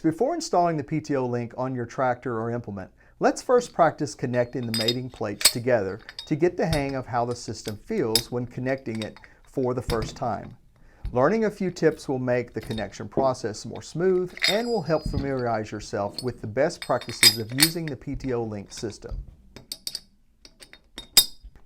Before installing the PTO Link on your tractor or implement, let's first practice connecting the mating plates together to get the hang of how the system feels when connecting it for the first time. Learning a few tips will make the connection process more smooth and will help familiarize yourself with the best practices of using the PTO Link system.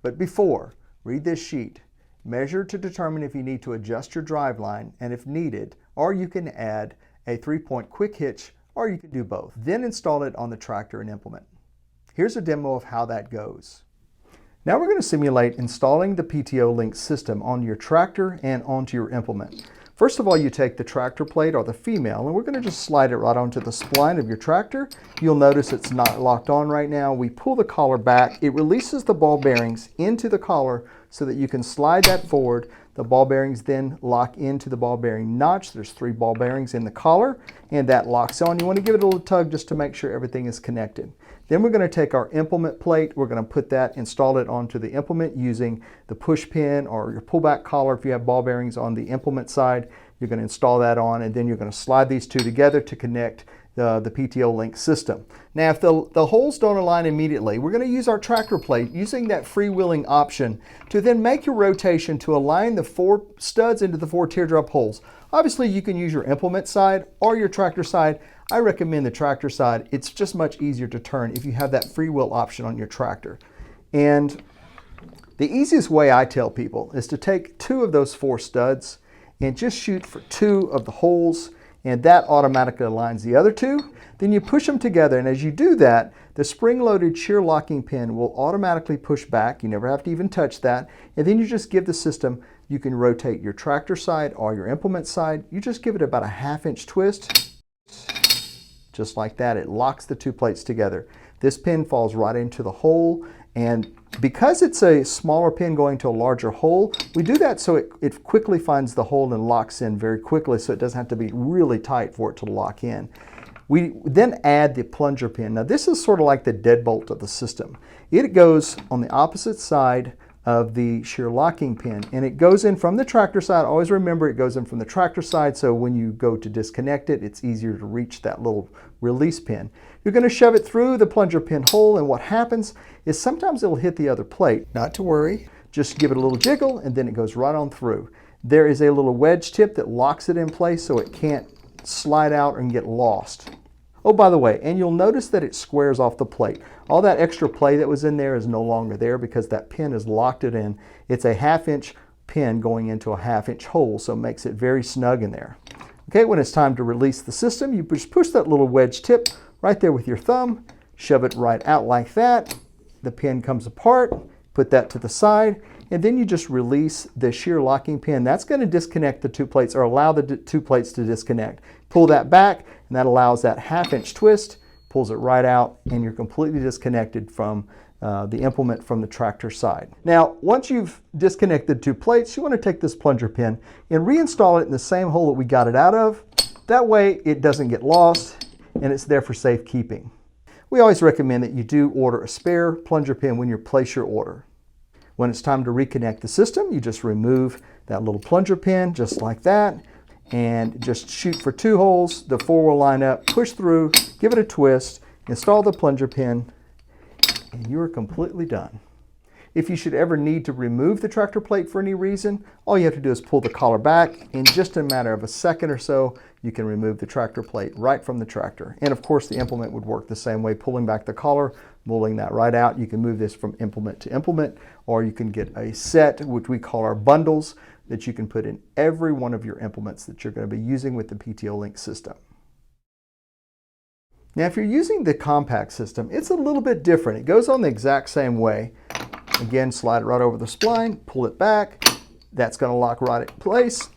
But before, read this sheet. Measure to determine if you need to adjust your driveline and if needed, or you can add a 3-point quick hitch, or you can do both. Then install it on the tractor and implement. Here's a demo of how that goes. Now we're going to simulate installing the PTO Link system on your tractor and onto your implement. First of all, you take the tractor plate or the female, and we're going to just slide it right onto the spline of your tractor. You'll notice it's not locked on right now. We pull the collar back. It releases the ball bearings into the collar so that you can slide that forward. The ball bearings then lock into the ball bearing notch. There's 3 ball bearings in the collar, and that locks on. You want to give it a little tug just to make sure everything is connected. Then we're going to take our implement plate. We're going to put that, install it onto the implement using the push pin or your pullback collar. If you have ball bearings on the implement side, you're going to install that on, and then you're going to slide these two together to connect the PTO Link system. Now, if the holes don't align immediately, we're going to use our tractor plate using that freewheeling option to then make your rotation to align the 4 studs into the 4 teardrop holes. Obviously, you can use your implement side or your tractor side. I recommend the tractor side. It's just much easier to turn if you have that freewheel option on your tractor. And the easiest way I tell people is to take 2 of those 4 studs and just shoot for 2 of the holes, and that automatically aligns the other 2. Then you push them together, and as you do that, the spring-loaded shear locking pin will automatically push back. You never have to even touch that. And then you just give the system, you can rotate your tractor side or your implement side. You just give it about a 1/2 inch twist. Just like that, it locks the 2 plates together. This pin falls right into the hole, and because it's a smaller pin going to a larger hole, we do that so it quickly finds the hole and locks in very quickly, so it doesn't have to be really tight for it to lock in. We then add the plunger pin. Now this is sort of like the deadbolt of the system. It goes on the opposite side of the shear locking pin, and it goes in from the tractor side. Always remember it goes in from the tractor side, so when you go to disconnect it, it's easier to reach that little release pin. You're going to shove it through the plunger pin hole, and what happens is sometimes it'll hit the other plate. Not to worry, just give it a little jiggle and then it goes right on through. There is a little wedge tip that locks it in place so it can't slide out and get lost. Oh, by the way, and you'll notice that it squares off the plate. All that extra play that was in there is no longer there because that pin has locked it in. It's a 1/2 inch pin going into a 1/2 inch hole, so it makes it very snug in there. Okay, when it's time to release the system, you just push that little wedge tip right there with your thumb, shove it right out like that. The pin comes apart, put that to the side, and then you just release the shear locking pin. That's going to disconnect the 2 plates or allow the 2 plates to disconnect. Pull that back, and that allows that 1/2 inch twist, pulls it right out, and you're completely disconnected from the implement from the tractor side. Now, once you've disconnected 2 plates, you want to take this plunger pin and reinstall it in the same hole that we got it out of. That way it doesn't get lost and it's there for safekeeping. We always recommend that you do order a spare plunger pin when you place your order. When it's time to reconnect the system, you just remove that little plunger pin just like that and just shoot for 2 holes. The 4 will line up, push through, give it a twist, install the plunger pin, and you are completely done. If you should ever need to remove the tractor plate for any reason, all you have to do is pull the collar back. In just a matter of a second or so, you can remove the tractor plate right from the tractor. And of course, the implement would work the same way, pulling back the collar, pulling that right out. You can move this from implement to implement, or you can get a set, which we call our bundles, that you can put in every one of your implements that you're going to be using with the PTO Link system. Now, if you're using the compact system, it's a little bit different. It goes on the exact same way. Again, slide it right over the spline, pull it back. That's going to lock right in place.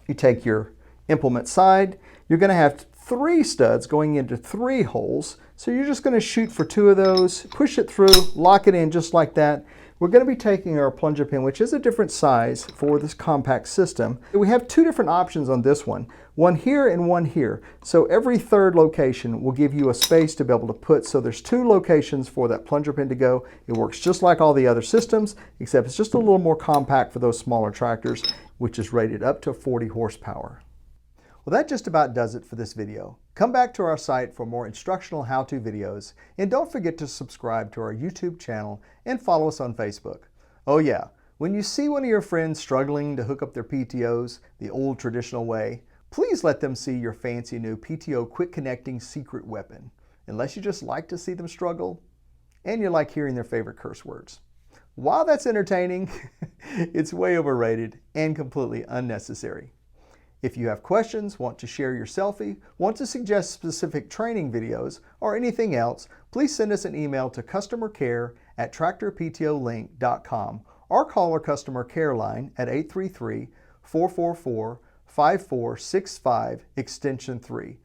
You take your implement side. You're going to have 3 studs going into 3 holes. So you're just going to shoot for 2 of those, push it through, lock it in just like that. We're going to be taking our plunger pin, which is a different size for this compact system. We have 2 different options on this one here and one here. So every 3rd location will give you a space to be able to put, so there's 2 locations for that plunger pin to go. It works just like all the other systems, except it's just a little more compact for those smaller tractors, which is rated up to 40 horsepower. Well, that just about does it for this video. Come back to our site for more instructional how-to videos, and don't forget to subscribe to our YouTube channel and follow us on Facebook. Oh yeah, when you see one of your friends struggling to hook up their PTOs the old traditional way, please let them see your fancy new PTO quick connecting secret weapon, unless you just like to see them struggle and you like hearing their favorite curse words. While that's entertaining, it's way overrated and completely unnecessary. If you have questions, want to share your selfie, want to suggest specific training videos, or anything else, please send us an email to customercare@tractorptolink.com or call our customer care line at 833-444-5465 extension 3.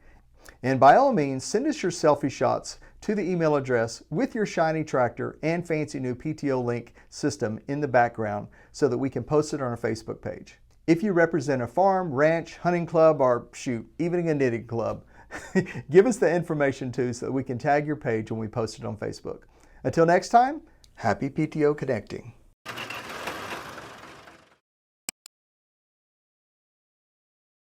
And by all means, send us your selfie shots to the email address with your shiny tractor and fancy new PTO Link system in the background so that we can post it on our Facebook page. If you represent a farm, ranch, hunting club, or shoot, even a knitting club, give us the information too so that we can tag your page when we post it on Facebook. Until next time, happy PTO connecting.